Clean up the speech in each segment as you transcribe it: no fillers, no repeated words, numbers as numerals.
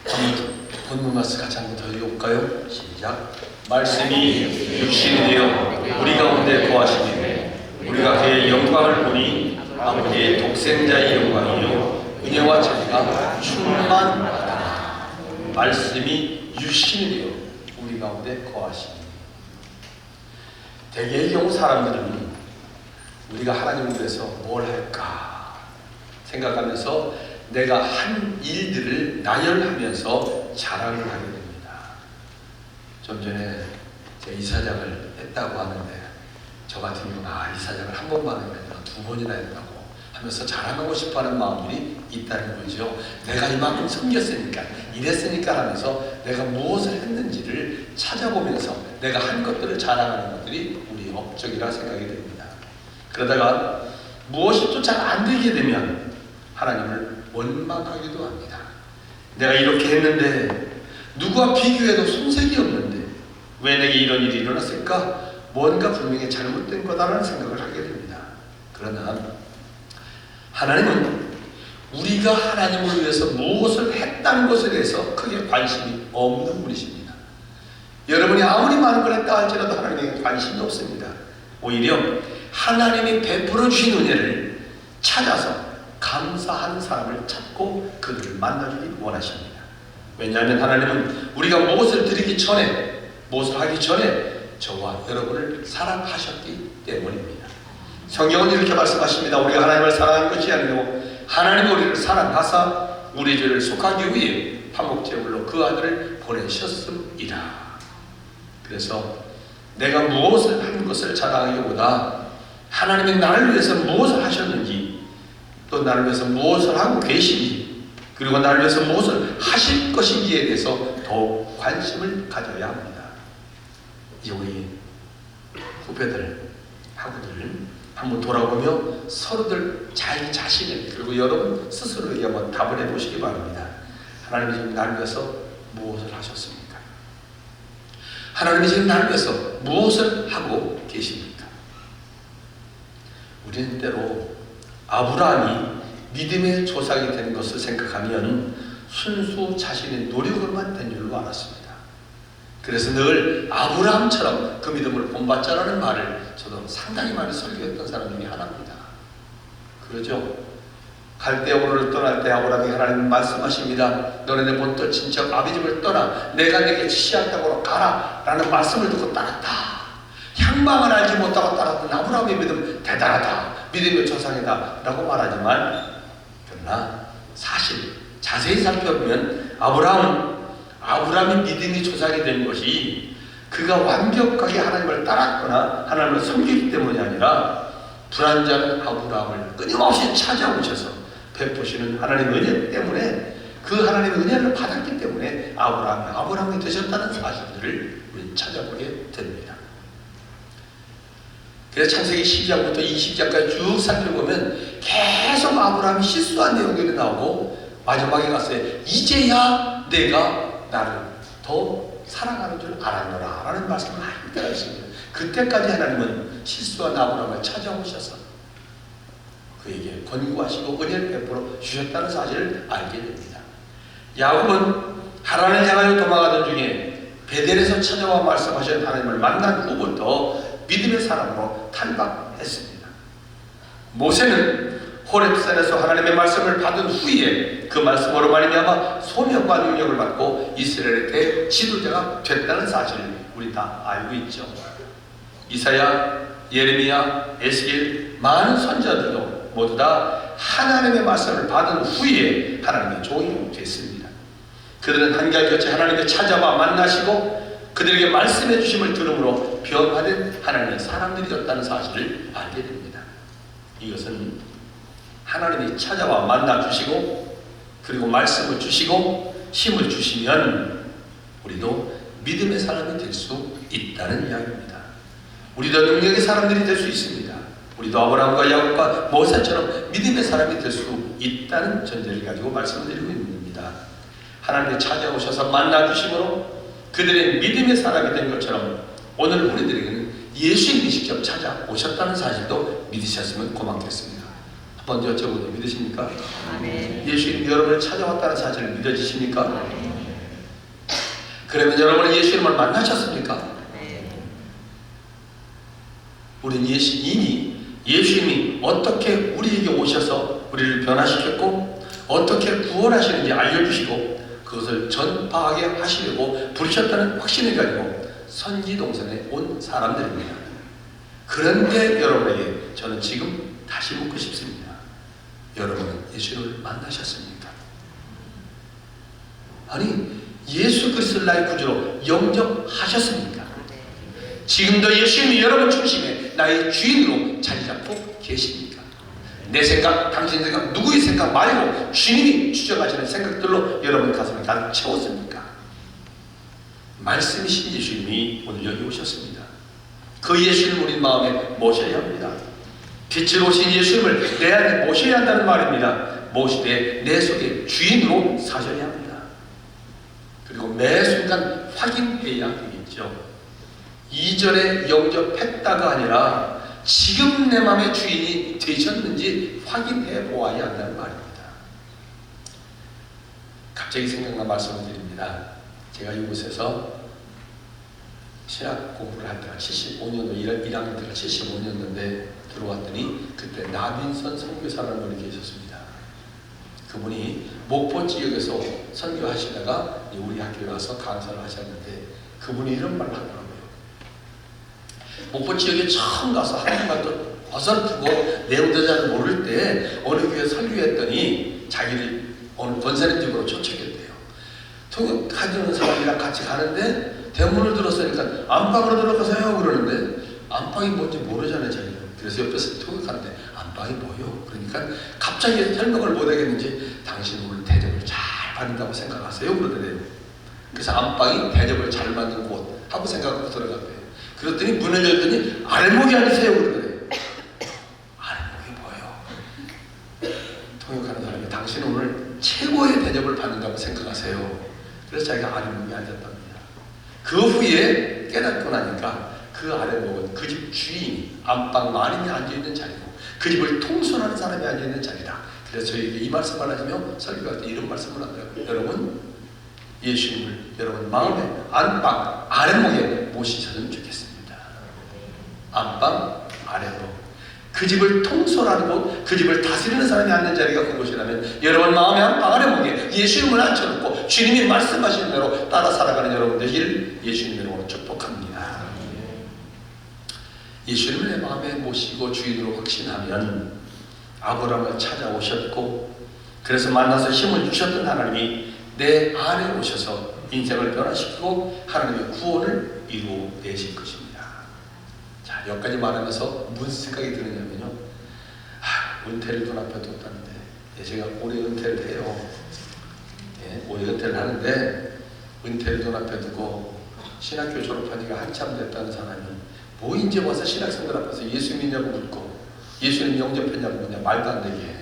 한번 본문 말씀 같이 한번 더 읽어볼까요? 시작. 말씀이 육신이 되어 우리 가운데 거하시니 우리가 그의 영광을 보니 아버지의 독생자의 영광이요 은혜와 진리가 충만하다. 말씀이 육신이 되어 우리 가운데 거하시니. 대개의 경우 사람들은 우리가 하나님을 위해서 뭘 할까 생각하면서 내가 한 일들을 나열하면서 자랑을 하게 됩니다. 좀 전에 제가 이사장을 했다고 하는데 저 같은 경우는 이사장을 한 번만 하면 두 번이나 했다고 하면서 자랑하고 싶어하는 마음들이 있다는 거죠. 내가 이만큼 섬겼으니까 이랬으니까 하면서 내가 무엇을 했는지를 찾아보면서 내가 한 것들을 자랑하는 것들이 우리 업적이라 생각이 됩니다. 그러다가 무엇이 또 잘 안 되게 되면 하나님을 원망하기도 합니다. 내가 이렇게 했는데 누구와 비교해도 손색이 없는데 왜 내게 이런 일이 일어났을까? 뭔가 분명히 잘못된 거다라는 생각을 하게 됩니다. 그러나 하나님은 우리가 하나님을 위해서 무엇을 했다는 것에 대해서 크게 관심이 없는 분이십니다. 여러분이 아무리 많은 걸 했다 할지라도 하나님에게 관심이 없습니다. 오히려 하나님이 베풀어 주신 은혜를 찾아서 감사하는 사람을 찾고 그들을 만나주길 원하십니다. 왜냐하면 하나님은 우리가 무엇을 드리기 전에, 무엇을 하기 전에 저와 여러분을 사랑하셨기 때문입니다. 성경은 이렇게 말씀하십니다. 우리가 하나님을 사랑하는 것이 아니고 하나님이 우리를 사랑하사 우리 죄를 속하기 위해 화목제물로 그 아들을 보내셨음이라. 그래서 내가 무엇을 한 것을 자랑하기보다 하나님이 나를 위해서 무엇을 하셨는지, 또 나를 위해서 무엇을 하고 계신지, 그리고 나를 위해서 무엇을 하실 것인지에 대해서 더욱 관심을 가져야 합니다. 우리 후배들, 학우들 한번 돌아보며 서로들 자기 자신을, 그리고 여러분 스스로에게 한번 답을 해보시기 바랍니다. 하나님이 지금 나를 위해서 무엇을 하셨습니까? 하나님이 지금 나를 위해서 무엇을 하고 계십니까? 우리는 때로 아브라함이 믿음의 조상이 된 것을 생각하면 순수 자신의 노력으로만 된 줄로 알았습니다. 그래서 늘 아브라함처럼 그 믿음을 본받자라는 말을 저도 상당히 많이 설교했던 사람 중에 하나입니다. 그러죠? 갈대아우르를 떠날 때 아브라함이 하나님 말씀하십니다. 너네 내 본토 친척 아비집을 떠나 내가 내게 지시할 땅으로 가라 라는 말씀을 듣고 따랐다. 향방을 알지 못하고 따랐던 아브라함의 믿음 대단하다, 믿음의 조상이다 라고 말하지만, 그러나 사실 자세히 살펴보면 아브라함이 믿음의 조상이 된 것이 그가 완벽하게 하나님을 따랐거나 하나님을 섬기기 때문이 아니라 불완전한 아브라함을 끊임없이 찾아오셔서 베푸시는 하나님의 은혜 때문에, 그 하나님의 은혜를 받았기 때문에 아브라함이 되셨다는 사실들을 우리 찾아보게 됩니다. 그래서 창세기 12장부터 20장까지 쭉 살펴보면 계속 아브라함이 실수한 내용들이 나오고 마지막에 가서 이제야 내가 나를 더 사랑하는 줄 알았노라 라는 말씀을 할 때가 있습니다. 그때까지 하나님은 실수한 아브라함을 찾아오셔서 그에게 권고하시고 은혜를 베풀어 주셨다는 사실을 알게 됩니다. 야곱은 하란을 향하여 도망가던 중에 베델에서 찾아와 말씀하신 하나님을 만난 후부터 믿음의 사람으로 탈바했습니다. 모세는 호렙산에서 하나님의 말씀을 받은 후에 그 말씀으로 말미암아 소명과 능력을 받고 이스라엘의 대지도자가 됐다는 사실을 우리 다 알고 있죠. 이사야, 예레미야, 에스겔 많은 선지자들도 모두 다 하나님의 말씀을 받은 후에 하나님의 종이 됐습니다. 그들은 한결같이 하나님을 찾아와 만나시고 그들에게 말씀해 주심을 들음으로 변화된 하나님의 사람들이었다는 사실을 알게 됩니다. 이것은 하나님이 찾아와 만나 주시고 그리고 말씀을 주시고 힘을 주시면 우리도 믿음의 사람이 될 수 있다는 이야기입니다. 우리도 능력의 사람들이 될 수 있습니다. 우리도 아브라함과 야곱과 모세처럼 믿음의 사람이 될 수 있다는 전제를 가지고 말씀을 드리고 있는 겁니다. 하나님이 찾아오셔서 만나 주심으로 그들의 믿음의 사람이 된 것처럼 오늘 우리들에게는 예수님이 직접 찾아오셨다는 사실도 믿으셨으면 고맙겠습니다. 한번 여쭤보도 믿으십니까? 아멘. 예수님이 여러분을 찾아왔다는 사실을 믿어지십니까? 아멘. 그러면 여러분은 예수님을 만나셨습니까? 우리는 이미 예수님이 어떻게 우리에게 오셔서 우리를 변화시켰고 어떻게 구원하시는지 알려주시고 그것을 전파하게 하시려고 부르셨다는 확신을 가지고 선지동산에 온 사람들입니다. 그런데 여러분에게 저는 지금 다시 묻고 싶습니다. 여러분은 예수를 만나셨습니까? 아니, 예수 그리스도를 나의 구주로 영접하셨습니까? 지금도 예수님이 여러분 중심에 나의 주인으로 자리 잡고 계십니까? 내 생각, 당신 생각, 누구의 생각 말고 주님이 추정하시는 생각들로 여러분 가슴을 가득 채웠습니까? 말씀이신 예수님이 오늘 여기 오셨습니다. 그 예수님을 우리 마음에 모셔야 합니다. 빛으로 오신 예수님을 내 안에 모셔야 한다는 말입니다. 모시되 내 속에 주인으로 사셔야 합니다. 그리고 매 순간 확인해야 되겠죠. 이전에 영접했다가 아니라 지금 내 마음의 주인이 되셨는지 확인해 보아야 한다는 말입니다. 갑자기 생각난 말씀을 드립니다. 제가 이곳에서 신학 공부를 할 때가 75년도 1학년 때가 75년도인데 들어왔더니 그때 나빈선 선교사라는 분이 계셨습니다. 그분이 목포 지역에서 선교하시다가 우리 학교에 와서 강사를 하셨는데 그분이 이런 말을 하더라고요. 목포 지역에 처음 가서 한국말도 어설프고 내용도 잘 모를 때 어느 교회 설교했더니 자기를 어느 권사님 집으로 초청했대요. 통역하는 사람이랑 같이 가는데 대문을 들었으니까 안방으로 들어가세요 그러는데 안방이 뭔지 모르잖아요 자기는. 그래서 옆에서 통역하는데 안방이 뭐요? 그러니까 갑자기 설명을 못하겠는지 당신 오늘 대접을 잘 받는다고 생각하세요 그러더래요. 그래서 안방이 대접을 잘 받는 곳 하고 생각하고 들어갔대요. 그랬더니 문을 열더니 아랫목이 아니세요 그러더래요. 아랫목이 뭐예요? 통역하는 사람이 당신 오늘 최고의 대접을 받는다고 생각하세요. 그래서 자기가 아랫목에 앉았답니다. 그 후에 깨닫고 나니까 그 아랫목은 그 집 주인이 안방 마린이 앉아있는 자리고 그 집을 통솔하는 사람이 앉아있는 자리다. 그래서 저희에게 이 말씀을 하시며 설교할 때 이런 말씀을 하더라고요. 여러분 예수님을 여러분 마음에 안방 아랫목에 모시셨으면 좋겠습니다. 안방 아랫목 그 집을 통솔하는 곳, 그 집을 다스리는 사람이 앉는 자리가 그곳이라면 여러분 마음의 안방 아랫목에 예수님을 앉혀놓고 주님이 말씀하시는 대로 따라 살아가는 여러분 되길 예수님의 이름으로 축복합니다. 예수님을 내 마음에 모시고 주인으로 확신하면 아브라함을 찾아오셨고 그래서 만나서 힘을 주셨던 하나님이 내 안에 오셔서 인생을 변화시키고 하나님의 구원을 이루어내실 것입니다. 자, 여기까지 말하면서 무슨 생각이 드느냐면요. 은퇴를 눈앞에 뒀다는데 제가 올해 은퇴를 해요. 올해 은퇴를 하는데 은퇴를 눈앞에 두고 신학교 졸업한 지가 한참 됐다는 사람이 뭐 이제 와서 신학생들 앞에서 예수 믿냐고 묻고 예수님 영접했냐고 묻냐 말도 안 되게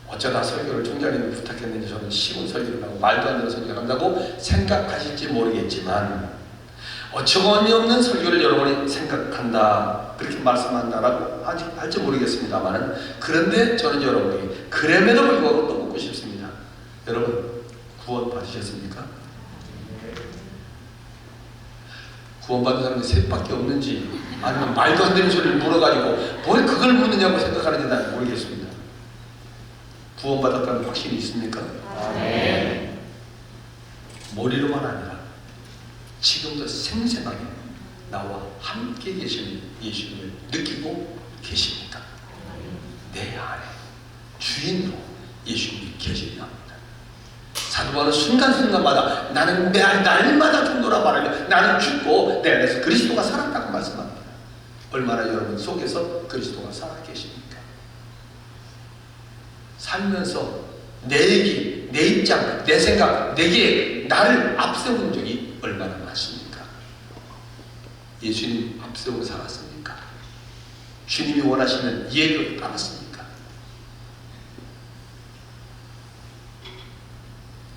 어쩌다 설교를 총장님이 부탁했는지 저는 쉬운 설교를 하고 말도 안 되는 설교를 한다고 생각하실지 모르겠지만 어처구니 없는 설교를 여러분이 생각한다 그렇게 말씀한다라고 할지 모르겠습니다만 그런데 저는 여러분이 그럼에도 불구하고 또 묻고 싶습니다. 여러분 구원 받으셨습니까? 구원받은 사람이 셋밖에 없는지 아니면 말도 안 되는 소리를 물어가지고 뭘 그걸 묻느냐고 생각하는지 난 모르겠습니다. 구원받았다는 확신이 있습니까? 네. 머리로만 아니라 지금도 생생하게 나와 함께 계시는 예수님을 느끼고 계십니까? 내 안에 주인으로 예수님이 계시냐 합니다. 사도 바울은 순간순간마다 나는 날마다 죽노라 말하며 나는 죽고 내 안에서 그리스도가 살았다고 말씀합니다. 얼마나 여러분 속에서 그리스도가 살아 계십니까? 살면서 내 얘기, 내 입장, 내 생각, 내게 나를 앞세운 적이 얼마나 많습니까? 예수님 앞세우고 살았습니까? 주님이 원하시는 예를 따랐습니까?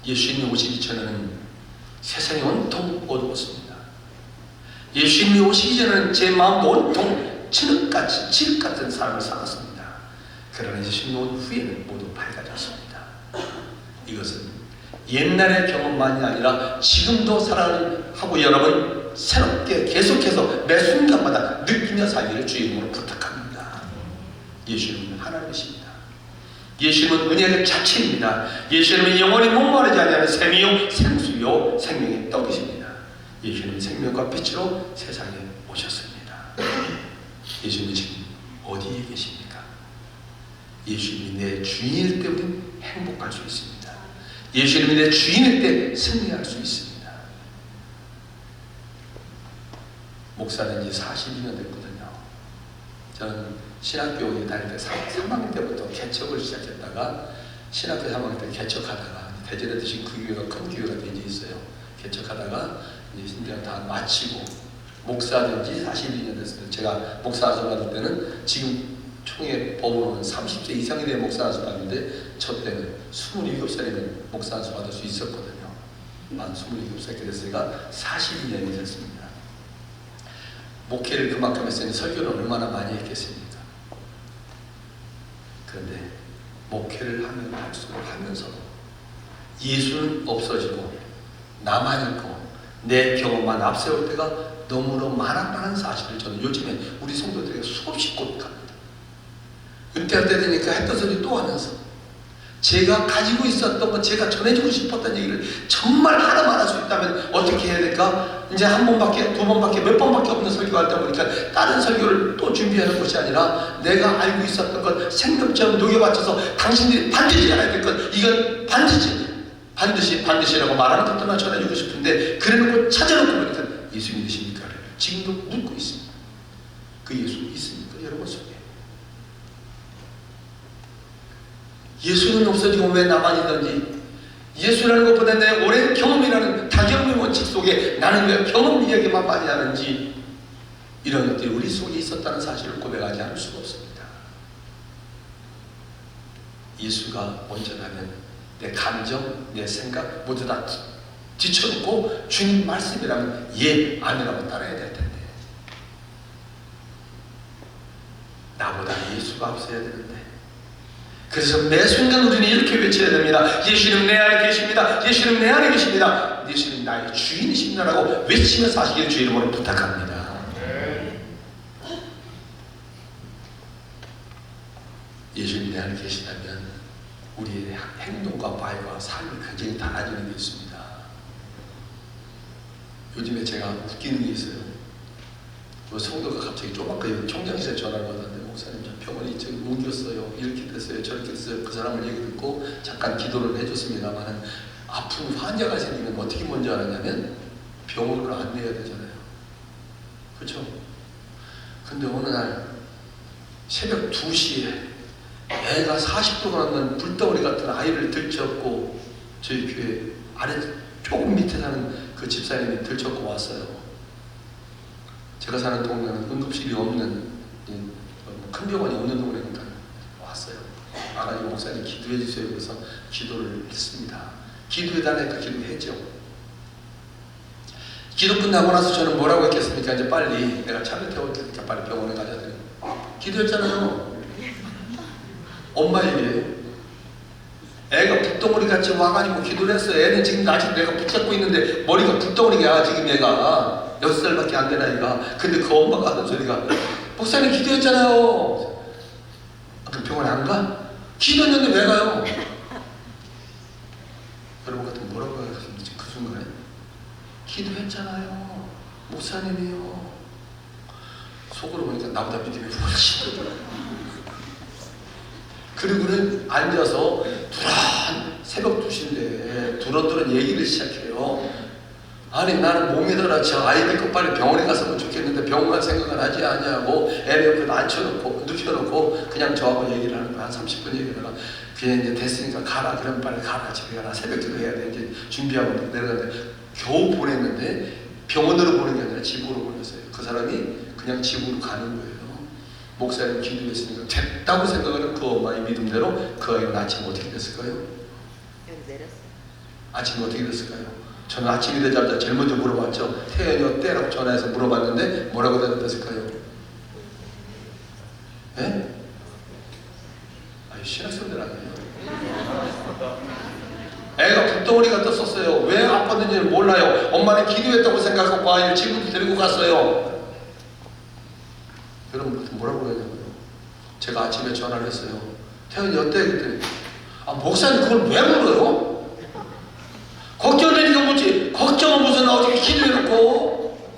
예수님이 오시기 전에는 세상이 온통 어두웠습니다. 예수님이 오시기 전에는 제 마음도 온통 칠흑같이 칠흑 같은 삶을 살았습니다. 그러나 예수님이 온 후에는 모두 밝아졌습니다. 이것은 옛날의 경험만이 아니라 지금도 사랑을 하고 여러분 새롭게 계속해서 매 순간마다 느끼며 살기를 주의 이름으로 부탁합니다. 예수님은 하나님이십니다. 예수님은 은혜의 자체입니다. 예수님은 영원히 목마르지 아니하는 샘이요 생수요 생명의 떡이십니다. 예수님은 생명과 빛으로 세상에 오셨습니다. 예수님은 지금 어디에 계십니까? 예수님이 내 주인일 때 우리는 행복할 수 있습니다. 예수님이 내 주인일 때 승리할 수 있습니다. 목사는 이제 42년 됐거든요. 저는 신학교에 다닐 때 3학년 때부터 개척을 시작했다가 신학교 3학년 때 개척하다가 대전에 드신 그 교회가 큰 교회가 된 지 있어요. 개척하다가 이제 신대가 다 마치고 목사된 지 42년 됐어요. 제가 목사 안수 받을 때는 지금 총회 법으로는 30세 이상이 된 목사 안수 받는데 저 때는 27살이면 목사 안수 받을 수 있었거든요. 만 27살 됐으니까 42년이 됐습니다. 목회를 그만큼 했으니 설교를 얼마나 많이 했겠습니까? 그런데 목회를 하면 할수록 하면서 예수는 없어지고 나만 있고 내 경험만 앞세울 때가 너무나 많았다는 사실을 저는 요즘에 우리 성도들에게 수없이 곧 갑니다. 은퇴할 때 되니까 했던 소리 또 하면서 제가 가지고 있었던 것, 제가 전해주고 싶었던 얘기를 정말 하나만 할 수 있다면 어떻게 해야 될까? 이제 한 번밖에, 두 번밖에, 몇 번밖에 없는 설교가 하다 보니까 다른 설교를 또 준비하는 것이 아니라 내가 알고 있었던 것 생명처럼 녹여받쳐서 당신들이 반드시 알아야 될 것, 이건 반드시라고 말하는 것들만 전해주고 싶은데 그래놓고 찾아놓고 보니까 예수 믿으십니까? 지금도 묻고 있습니다. 그 예수 있습니까? 여러분 속에. 예수는 없어지고 왜 나만 있는지, 예수라는 것보다 내 오랜 경험이라는 다경의 원칙 속에 나는 왜 경험 이야기만 많이 하는지, 이런 것들이 우리 속에 있었다는 사실을 고백하지 않을 수가 없습니다. 예수가 온전하면 내 감정, 내 생각 모두 다 뒤쳐놓고 주님 말씀이라면 예, 아멘하고 따라야 될 텐데 나보다 예수가 앞서야 되는데, 그래서 매 순간 우리는 이렇게 외쳐야 됩니다. 예수님 내 안에 계십니다. 예수님 내 안에 계십니다. 예수님 나의 주인이십니다라고 외치면서 하시기를 주의 이름으로 부탁합니다. 예수님 내 안에 계시다면 우리의 행동과 말과 삶이 굉장히 달라지는 게 있습니다. 요즘에 제가 웃기는 게 있어요. 그 성도가 갑자기 조만간 총장실에 전화를 받았는데, 목사님 저 병원에 저기 옮겼어요. 이렇게 됐어요. 저렇게 됐어요. 그 사람을 얘기 듣고 잠깐 기도를 해줬습니다만, 아픈 환자가 생기면 어떻게 먼저 알았냐면 병원으로 안내해야 되잖아요. 그렇죠? 근데 어느 날 새벽 2시에 애가 40도가 넘는 불덩어리 같은 아이를 들쳤고, 저희 교회 아래 조금 밑에 사는 그 집사님이 들쳤고 왔어요. 제가 사는 동네는 응급실이 없는, 큰 병원이 없는 동네니까 왔어요. 와가지고 목사님 기도해 주세요. 그래서 기도를 했습니다. 기도해달라니까 기도했죠. 기도 끝나고 나서 저는 뭐라고 했겠습니까? 이제 빨리 내가 차를 태울 테니까 빨리 병원에 가자. 기도했잖아요. 엄마 얘기예요. 애가 불덩어리 같이 와가지고 기도를 했어요. 애는 지금 아직 내가 붙잡고 있는데 머리가 불덩어리야. 지금 얘가 6살밖에 안 된 아이가. 근데 그 엄마가 하는 소리가, 목사님 기도했잖아요. 그 병원에 안 가? 기도했는데 왜 가요? 여러분 같은 뭐라고 하셨는지 그 순간에 기도했잖아요. 목사님이요. 속으로 보니까 나보다 믿음이 훨씬 더. 그리고는 앉아서 새벽 2시인데 두런두런 얘기를 시작해요. 아니 나는 몸이 더라쳐 아이들 거 빨리 병원에 갔으면 좋겠는데 병원 갈 생각은 하지 않냐고 애 옆에 앉혀놓고 눕혀놓고 그냥 저하고 얘기를 하는 거야. 한 30분 얘기를 하다가 그냥 이제 됐으니까 가라. 그럼 빨리 가라. 집에 가라. 새벽 기도 해야 돼. 이제 준비하고 내려가는데 겨우 보냈는데 병원으로 보낸 게 아니라 집으로 보냈어요. 그 사람이 그냥 집으로 가는 거예요. 목사님 기도했으니까 됐다고 생각하는 그 엄마의 믿음대로 그 아이는 아침에 어떻게 됐을까요? 여기 내렸어요. 아침에 어떻게 됐을까요? 저는 아침이 되자마자 제일 먼저 물어봤죠. 태연이 어때라고 전화해서 물어봤는데 뭐라고 대답했을까요? 예? 아니 신학생들 아니에요? 애가 불덩어리가 떴었어요. 왜 아팠는지는 몰라요. 엄마는 기도했다고 생각하고 아이를 지금도 데리고 갔어요. 여러분 뭐라고 해야 되냐고요. 제가 아침에 전화를 했어요. 태연이 어때? 그랬더니 목사님 그걸 왜 물어요? 걱정되니까 묻지. 걱정은 무슨 나오지. 기도해놓고.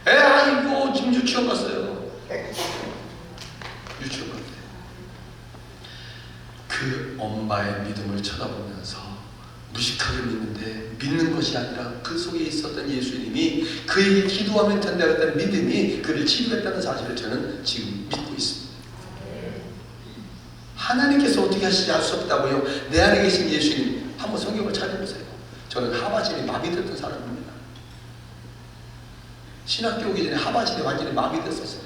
아이고 지금 유치원 갔어요. 유치원 갔대. 그 엄마의 믿음을 쳐다보면서 무식하게 믿는데 믿는 것이 아니라 그 속에 있었던 예수님이 그에게 기도하면 된다는 믿음이 그를 치유했다는 사실을 저는 지금 믿고 있습니다. 하나님께서 어떻게 하시지 알 수 없다고요? 내 안에 계신 예수님 한번 성경을 찾아보세요. 저는 하바진이 마비됐던 사람입니다. 신학교 오기 전에 하바진이 완전히 마비됐었어요.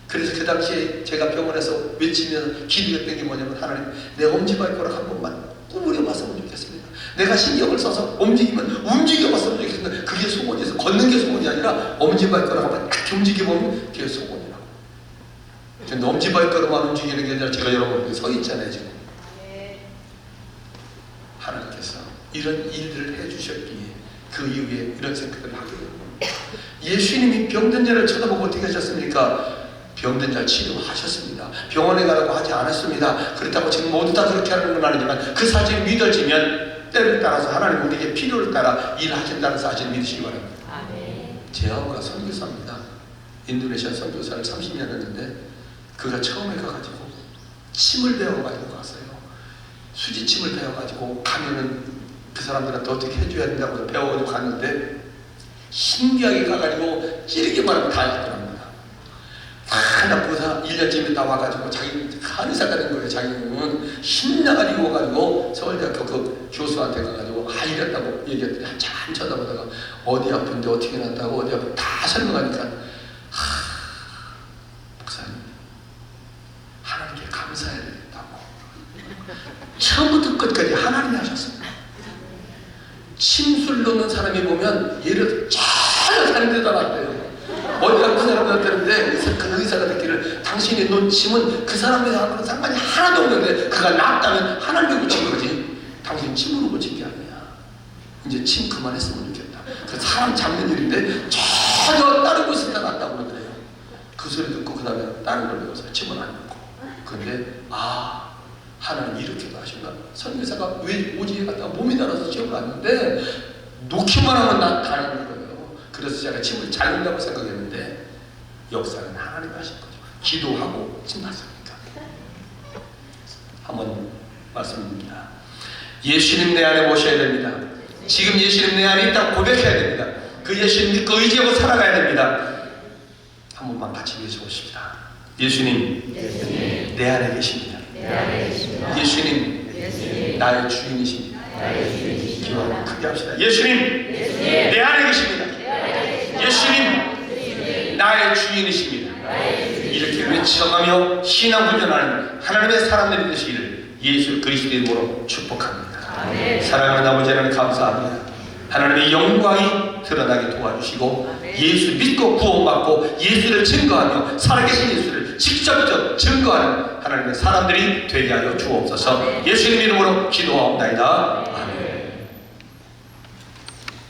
그래서 그 당시에 제가 병원에서 외치면서 기도했던 게 뭐냐면 하나님 내 엄지발가락 한 번만 구부려 봤으면 좋겠습니다. 내가 신경을 써서 움직이면 움직여봤으면 좋겠습니다. 그게 소원이어서 걷는 게 소원이 아니라 엄지발가락 한번 딱 움직여보면 그게 소원이라고. 근데 엄지발가락만 움직이는 게 아니라 제가 여러분 서 있잖아요 지금. 하나님께서 이런 일들을 해주셨기에 그 이후에 이런 생각을 하게 됩니다. 예수님이 병든 자를 쳐다보고 어떻게 하셨습니까? 병든 자 치료하셨습니다. 병원에 가라고 하지 않았습니다. 그렇다고 지금 모두 다 그렇게 하는 건 아니지만 그 사실이 믿어지면 때를 따라서 하나님 우리에게 필요를 따라 일하신다는 사실을 믿으시기 바랍니다. 제 아우가 선교사입니다. 인도네시아 선교사를 30년 했는데 그가 처음에 가가지고 침을 배워가지고 갔어요. 수지침을 배워가지고 가면은 그 사람들한테 어떻게 해줘야 된다고 배워가지고 갔는데 신기하게 가가지고 찌르기만 하면 다 했더랍니다. 다 낳고서 1년쯤 있다 와가지고 자기 한의사가 된 거예요. 자기는 신나가지고 와가지고 서울대학교 그 교수한테 가가지고 이랬다고 얘기했더니 한참 쳐다보다가 어디 아픈데 어떻게 났다고 어디 아픈데 다 설명하니까 목사님 하나님께 감사해야 되겠다고 처음부터 끝까지 하나님이 하셨습니다. 침술 넣는 사람이 보면 얘를 잘 다른 데다 놨대요. 어디 아픈 사람이 났다는데 그 의사가 듣기를 당신이 놓은 침은 그 사람하고는 상관이 하나도 없는데 그가 낫다면 하나님이 고친 거지 당신 침으로 고친 게 아니야. 이제 침 그만했으면 좋겠다. 그 사람 잡는 일인데 전혀 다른 곳에다 놨다고 그러더래요. 그 소리 듣고 그 다음에 다른 걸 배워서 침은 안 넣고. 근데 하나님 이렇게도 하시나? 선교사가 왜 오지에 갔다가 몸이 달아서 지옥 갔는데 놓기만 하면 나타나는 거예요. 그래서 제가 침을 잘 넣는다고 생각했는데 역사는 하나님이 하신 거죠. 기도하고 침 났으니까. 한번 말씀드립니다. 예수님 내 안에 모셔야 됩니다. 지금 예수님 내 안에 있다고 고백해야 됩니다. 그 예수님 믿고 의지하고 살아가야 됩니다. 한 번만 같이 외쳐보십시다. 예수님 내 안에 계십니다. 예수님 나의 주인이십니다. 기도하고 크게 합시다. 예수님 내 안에 계십니다. 예수님 나의 주인이십니다. 이렇게 외쳐가며 신앙 훈련하는 하나님의 사람들이 되시기를 예수 그리스도의 이름으로 축복합니다. 사랑하는 아버지 하나님 감사합니다. 하나님의 영광이 드러나게 도와주시고 예수 믿고 구원받고 예수를 증거하며 살아계신 예수를 직접적 증거하는 하나님의 사람들이 되게 하여 주옵소서. 예수님 이름으로 기도하옵나이다.